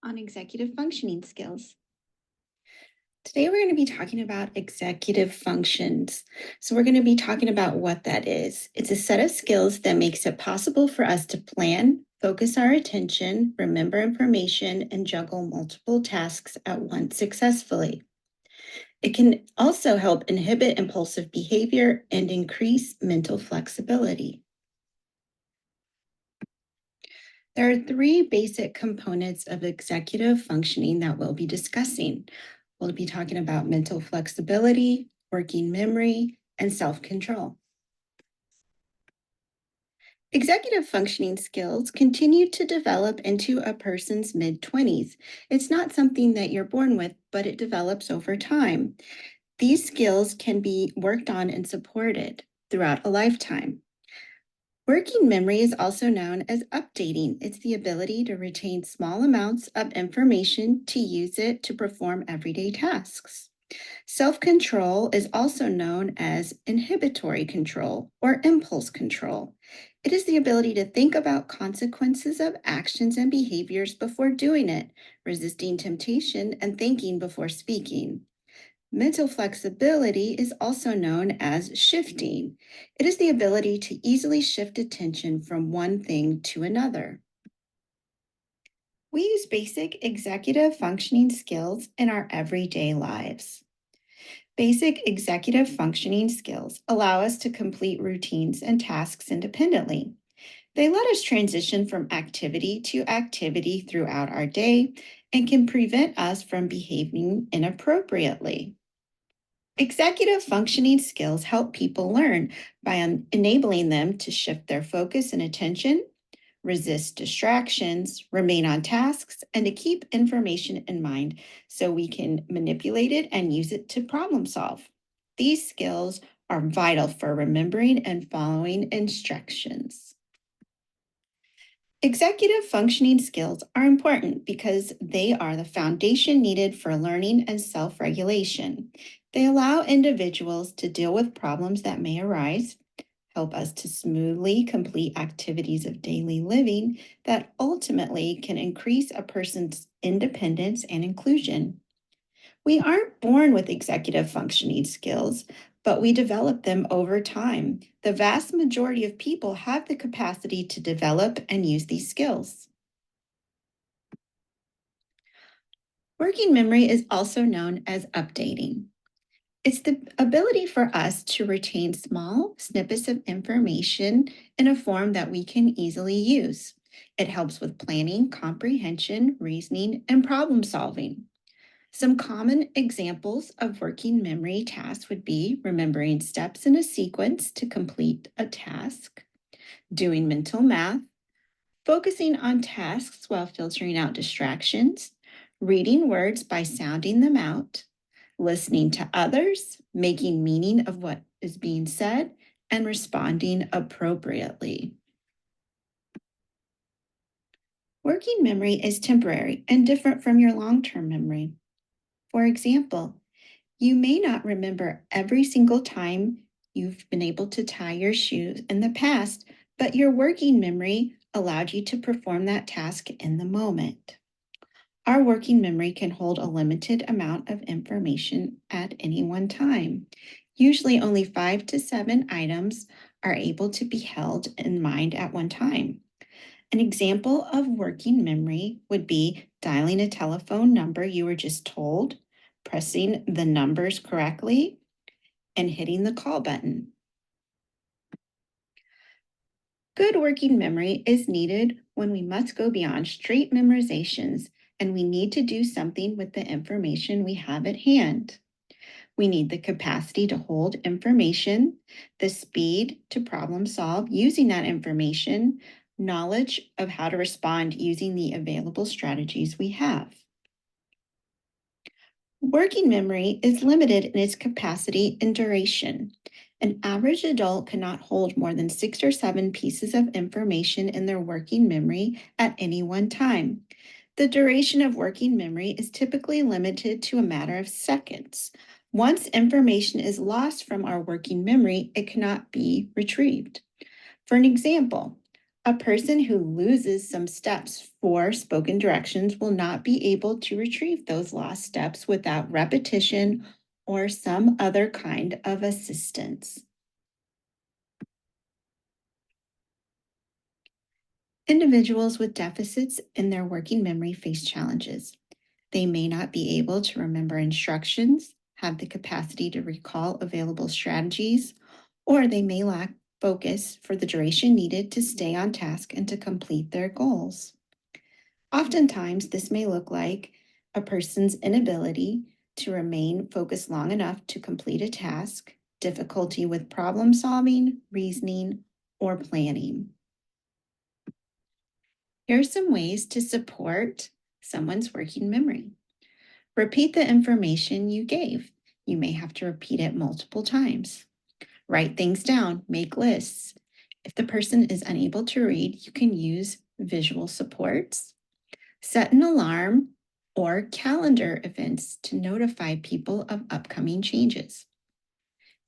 on executive functioning skills. Today, we're going to be talking about executive functions. So, we're going to be talking about what that is. It's a set of skills that makes it possible for us to plan, focus our attention, remember information, and juggle multiple tasks at once successfully. It can also help inhibit impulsive behavior and increase mental flexibility. There are three basic components of executive functioning that we'll be discussing. We'll be talking about mental flexibility, working memory, and self control. Executive functioning skills continue to develop into a person's mid 20s. It's not something that you're born with, but it develops over time. These skills can be worked on and supported throughout a lifetime. Working memory is also known as updating. It's the ability to retain small amounts of information to use it to perform everyday tasks. Self control is also known as inhibitory control or impulse control. It is the ability to think about consequences of actions and behaviors before doing it, resisting temptation, and thinking before speaking. Mental flexibility is also known as shifting. It is the ability to easily shift attention from one thing to another. We use basic executive functioning skills in our everyday lives. Basic executive functioning skills allow us to complete routines and tasks independently. They let us transition from activity to activity throughout our day and can prevent us from behaving inappropriately. Executive functioning skills help people learn by enabling them to shift their focus and attention, resist distractions, remain on tasks, and to keep information in mind so we can manipulate it and use it to problem solve. These skills are vital for remembering and following instructions. Executive functioning skills are important because they are the foundation needed for learning and self regulation. They allow individuals to deal with problems that may arise, help us to smoothly complete activities of daily living that ultimately can increase a person's independence and inclusion. We aren't born with executive functioning skills, but we develop them over time. The vast majority of people have the capacity to develop and use these skills. Working memory is also known as updating. It's the ability for us to retain small snippets of information in a form that we can easily use. It helps with planning, comprehension, reasoning, and problem solving. Some common examples of working memory tasks would be remembering steps in a sequence to complete a task, doing mental math, focusing on tasks while filtering out distractions, reading words by sounding them out, listening to others, making meaning of what is being said, and responding appropriately. Working memory is temporary and different from your long term memory. For example, you may not remember every single time you've been able to tie your shoes in the past, but your working memory allowed you to perform that task in the moment. Our working memory can hold a limited amount of information at any one time. Usually, only 5 to 7 items are able to be held in mind at one time. An example of working memory would be dialing a telephone number you were just told, pressing the numbers correctly, and hitting the call button. Good working memory is needed when we must go beyond straight memorizations and we need to do something with the information we have at hand. We need the capacity to hold information, the speed to problem solve using that information, knowledge of how to respond using the available strategies we have. Working memory is limited in its capacity and duration. An average adult cannot hold more than 6 or 7 pieces of information in their working memory at any one time. The duration of working memory is typically limited to a matter of seconds. Once information is lost from our working memory, it cannot be retrieved. For an example, A person who loses some steps for spoken directions will not be able to retrieve those lost steps without repetition or some other kind of assistance. Individuals with deficits in their working memory face challenges. They may not be able to remember instructions, have the capacity to recall available strategies, or they may lack focus for the duration needed to stay on task and to complete their goals. Oftentimes, this may look like a person's inability to remain focused long enough to complete a task, difficulty with problem solving, reasoning, or planning. Here are some ways to support someone's working memory. Repeat the information you gave. You may have to repeat it multiple times. Write things down, make lists. If the person is unable to read, you can use visual supports. Set an alarm or calendar events to notify people of upcoming changes.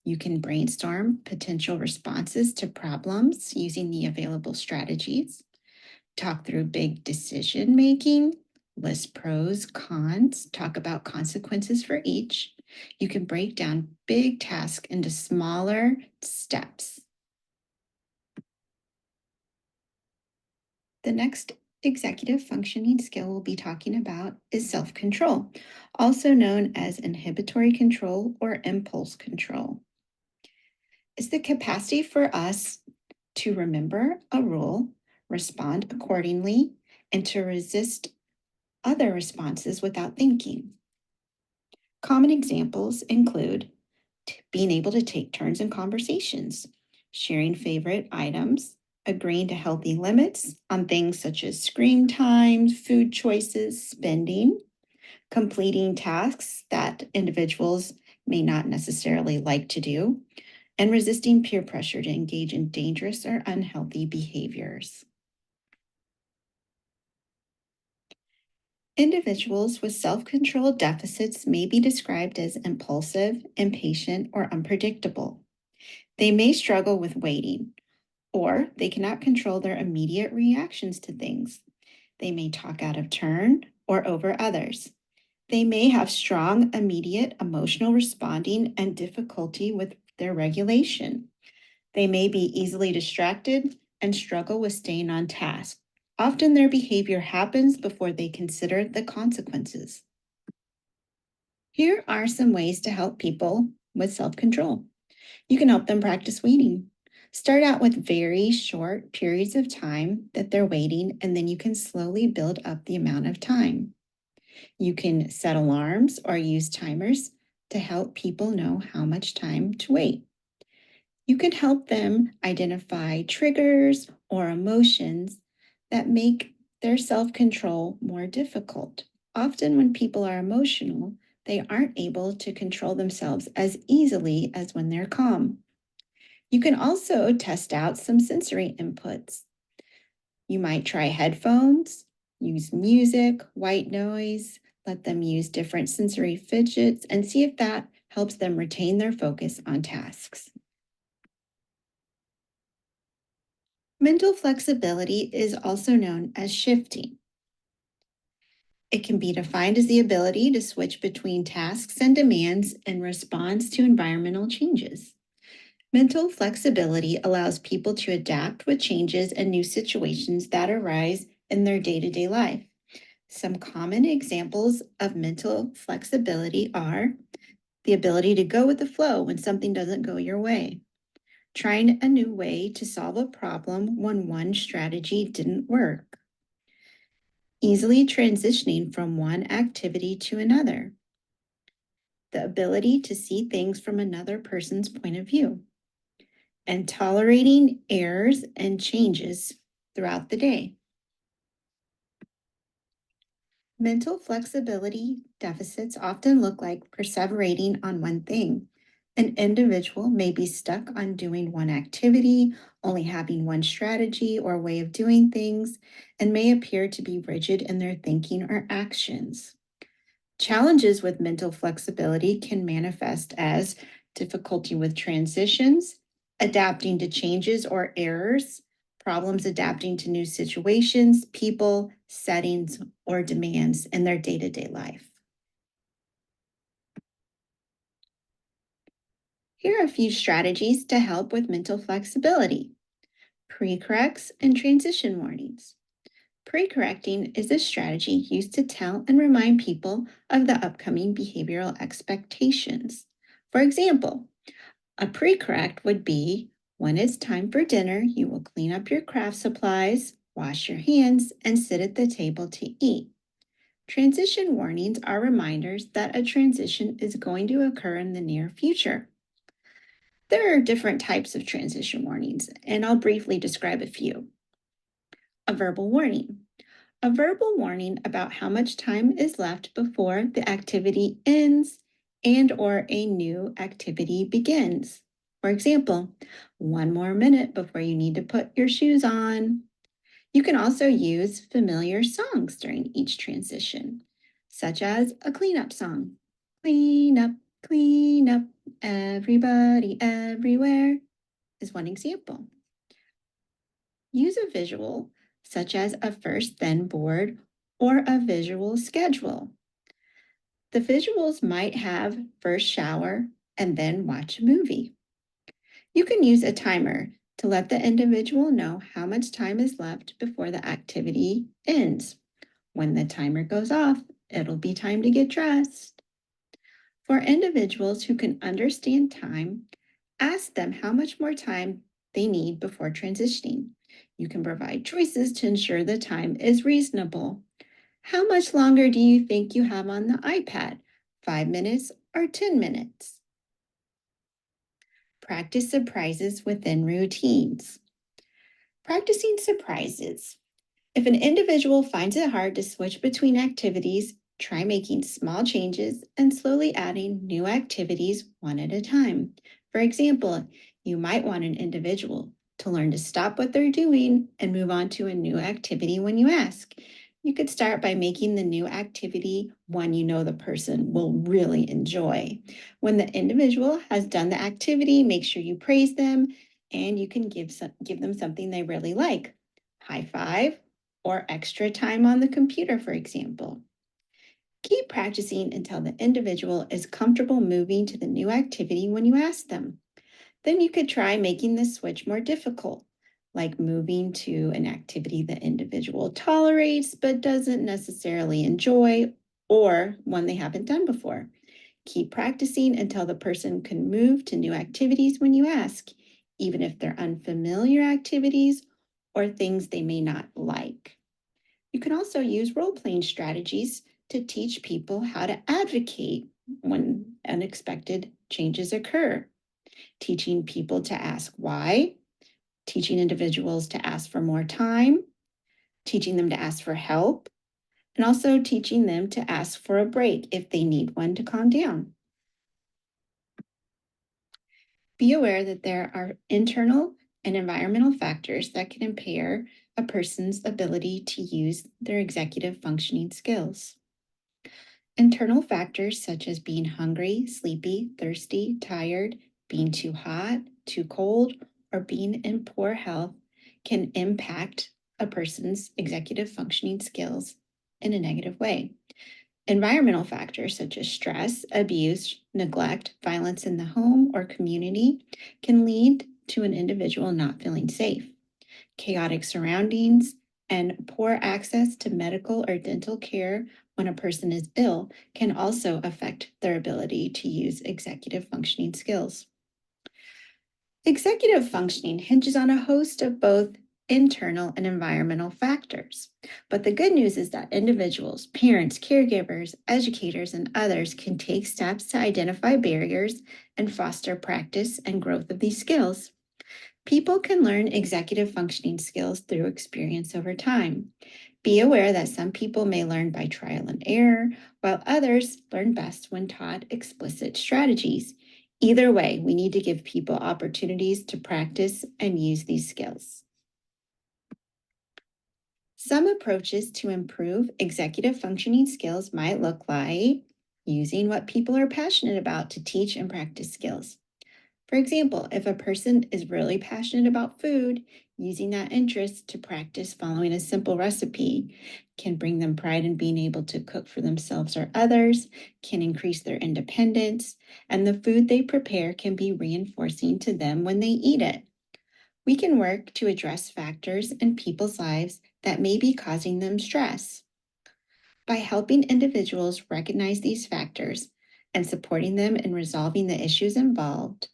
You can brainstorm potential responses to problems using the available strategies. Talk through big decision making, list pros, cons, talk about consequences for each. You can break down big tasks into smaller steps. The next executive functioning skill we'll be talking about is self control, also known as inhibitory control or impulse control. It's the capacity for us to remember a rule, respond accordingly, and to resist other responses without thinking. Common examples include being able to take turns in conversations, sharing favorite items, agreeing to healthy limits on things such as screen time, food choices, spending, completing tasks that individuals may not necessarily like to do, and resisting peer pressure to engage in dangerous or unhealthy behaviors. Individuals with self control deficits may be described as impulsive, impatient, or unpredictable. They may struggle with waiting, or they cannot control their immediate reactions to things. They may talk out of turn or over others. They may have strong, immediate emotional responding and difficulty with their regulation. They may be easily distracted and struggle with staying on task. Often their behavior happens before they consider the consequences. Here are some ways to help people with self control. You can help them practice waiting. Start out with very short periods of time that they're waiting, and then you can slowly build up the amount of time. You can set alarms or use timers to help people know how much time to wait. You can help them identify triggers or emotions that make their self control more difficult. Often, when people are emotional, they aren't able to control themselves as easily as when they're calm. You can also test out some sensory inputs. You might try headphones, use music, white noise, let them use different sensory fidgets, and see if that helps them retain their focus on tasks. Mental flexibility is also known as shifting. It can be defined as the ability to switch between tasks and demands in response to environmental changes. Mental flexibility allows people to adapt with changes and new situations that arise in their day to day life. Some common examples of mental flexibility are the ability to go with the flow when something doesn't go your way, trying a new way to solve a problem when one strategy didn't work, easily transitioning from one activity to another, the ability to see things from another person's point of view, and tolerating errors and changes throughout the day. Mental flexibility deficits often look like perseverating on one thing. An individual may be stuck on doing one activity, only having one strategy or way of doing things, and may appear to be rigid in their thinking or actions. Challenges with mental flexibility can manifest as difficulty with transitions, adapting to changes or errors, problems adapting to new situations, people, settings, or demands in their day to day life. Here are a few strategies to help with mental flexibility: pre-corrects and transition warnings. Pre-correcting is a strategy used to tell and remind people of the upcoming behavioral expectations. For example, a pre-correct would be: when it's time for dinner, you will clean up your craft supplies, wash your hands, and sit at the table to eat. Transition warnings are reminders that a transition is going to occur in the near future. There are different types of transition warnings, and I'll briefly describe a few. A verbal warning. A verbal warning about how much time is left before the activity ends and or a new activity begins. For example, one more minute before you need to put your shoes on. You can also use familiar songs during each transition, such as a cleanup song. Clean up, everybody, everywhere is one example. Use a visual, such as a first then board or a visual schedule. The visuals might have first shower and then watch a movie. You can use a timer to let the individual know how much time is left before the activity ends. When the timer goes off, it'll be time to get dressed. For individuals who can understand time, ask them how much more time they need before transitioning. You can provide choices to ensure the time is reasonable. How much longer do you think you have on the iPad? 5 minutes or 10 minutes? Practice surprises within routines. Practicing surprises. If an individual finds it hard to switch between activities, try making small changes and slowly adding new activities one at a time. For example, you might want an individual to learn to stop what they're doing and move on to a new activity when you ask. You could start by making the new activity one you know the person will really enjoy. When the individual has done the activity, make sure you praise them and you can give them something they really like. High five or extra time on the computer, for example. Keep practicing until the individual is comfortable moving to the new activity when you ask them. Then you could try making the switch more difficult, like moving to an activity the individual tolerates but doesn't necessarily enjoy, or one they haven't done before. Keep practicing until the person can move to new activities when you ask, even if they're unfamiliar activities or things they may not like. You can also use role playing strategies to teach people how to advocate when unexpected changes occur, teaching people to ask why, teaching individuals to ask for more time, teaching them to ask for help, and also teaching them to ask for a break if they need one to calm down. Be aware that there are internal and environmental factors that can impair a person's ability to use their executive functioning skills. Internal factors such as being hungry, sleepy, thirsty, tired, being too hot, too cold, or being in poor health can impact a person's executive functioning skills in a negative way. Environmental factors such as stress, abuse, neglect, violence in the home or community can lead to an individual not feeling safe. Chaotic surroundings and poor access to medical or dental care when a person is ill can also affect their ability to use executive functioning skills. Executive functioning hinges on a host of both internal and environmental factors. But the good news is that individuals, parents, caregivers, educators, and others can take steps to identify barriers and foster practice and growth of these skills. People can learn executive functioning skills through experience over time. Be aware that some people may learn by trial and error, while others learn best when taught explicit strategies. Either way, we need to give people opportunities to practice and use these skills. Some approaches to improve executive functioning skills might look like using what people are passionate about to teach and practice skills. For example, if a person is really passionate about food, Using that interest to practice following a simple recipe can bring them pride in being able to cook for themselves or others, can increase their independence, and the food they prepare can be reinforcing to them when they eat it. We can work to address factors in people's lives that may be causing them stress. By helping individuals recognize these factors and supporting them in resolving the issues involved,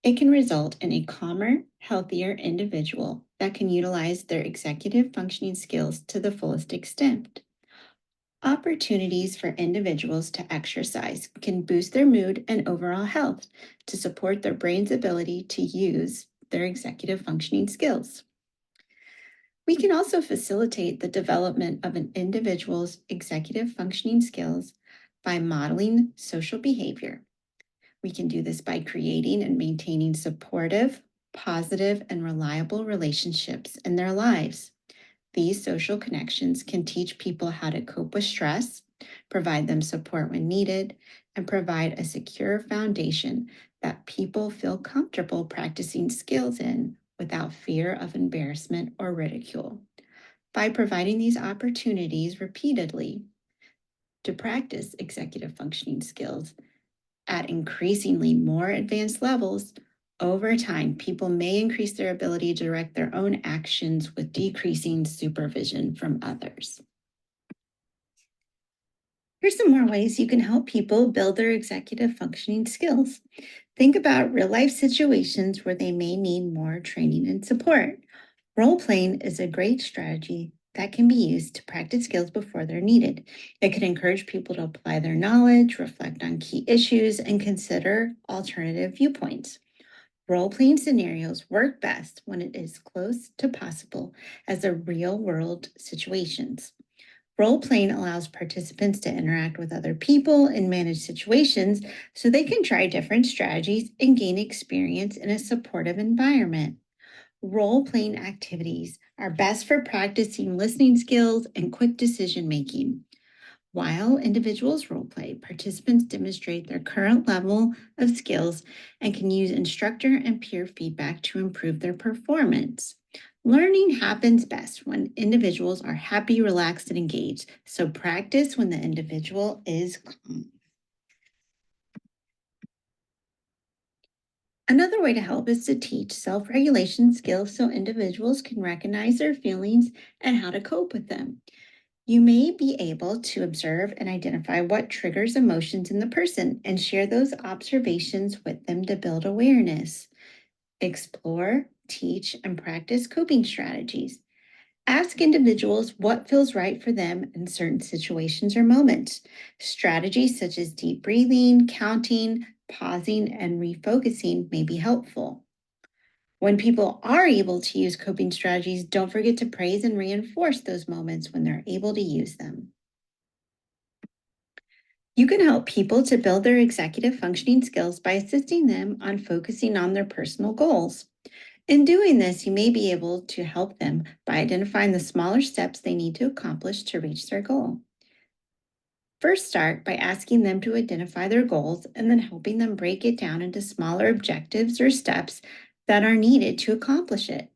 it can result in a calmer, healthier individual that can utilize their executive functioning skills to the fullest extent. Opportunities for individuals to exercise can boost their mood and overall health to support their brain's ability to use their executive functioning skills. We can also facilitate the development of an individual's executive functioning skills by modeling social behavior. We can do this by creating and maintaining supportive, positive, and reliable relationships in their lives. These social connections can teach people how to cope with stress, provide them support when needed, and provide a secure foundation that people feel comfortable practicing skills in without fear of embarrassment or ridicule. By providing these opportunities repeatedly to practice executive functioning skills at increasingly more advanced levels, over time, people may increase their ability to direct their own actions with decreasing supervision from others. Here's some more ways you can help people build their executive functioning skills. Think about real life situations where they may need more training and support. Role playing is a great strategy that can be used to practice skills before they're needed. It can encourage people to apply their knowledge, reflect on key issues, and consider alternative viewpoints. Role playing scenarios work best when it is close to possible as the real world situations. Role playing allows participants to interact with other people and manage situations so they can try different strategies and gain experience in a supportive environment. Role playing activities are best for practicing listening skills and quick decision making. While individuals role play, participants demonstrate their current level of skills and can use instructor and peer feedback to improve their performance. Learning happens best when individuals are happy, relaxed, and engaged. So practice when the individual is calm. Another way to help is to teach self regulation skills so individuals can recognize their feelings and how to cope with them. You may be able to observe and identify what triggers emotions in the person and share those observations with them to build awareness. Explore, teach, and practice coping strategies. Ask individuals what feels right for them in certain situations or moments. Strategies such as deep breathing, counting, pausing, and refocusing may be helpful. When people are able to use coping strategies, don't forget to praise and reinforce those moments when they're able to use them. You can help people to build their executive functioning skills by assisting them on focusing on their personal goals. In doing this, you may be able to help them by identifying the smaller steps they need to accomplish to reach their goal. First, start by asking them to identify their goals and then helping them break it down into smaller objectives or steps that are needed to accomplish it.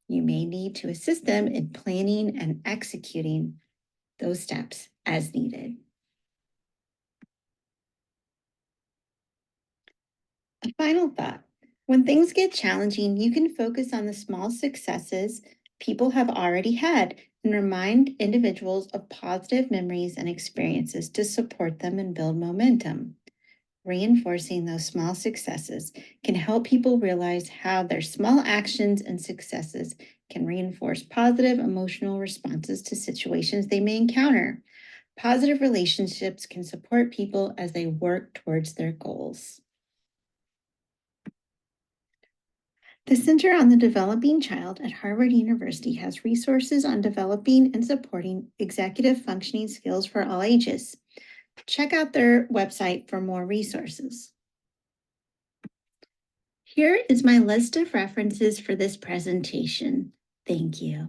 You may need to assist them in planning and executing those steps as needed. A final thought. When things get challenging, you can focus on the small successes people have already had and remind individuals of positive memories and experiences to support them and build momentum. Reinforcing those small successes can help people realize how their small actions and successes can reinforce positive emotional responses to situations they may encounter. Positive relationships can support people as they work towards their goals. The Center on the Developing Child at Harvard University has resources on developing and supporting executive functioning skills for all ages. Check out their website for more resources. Here is my list of references for this presentation. Thank you.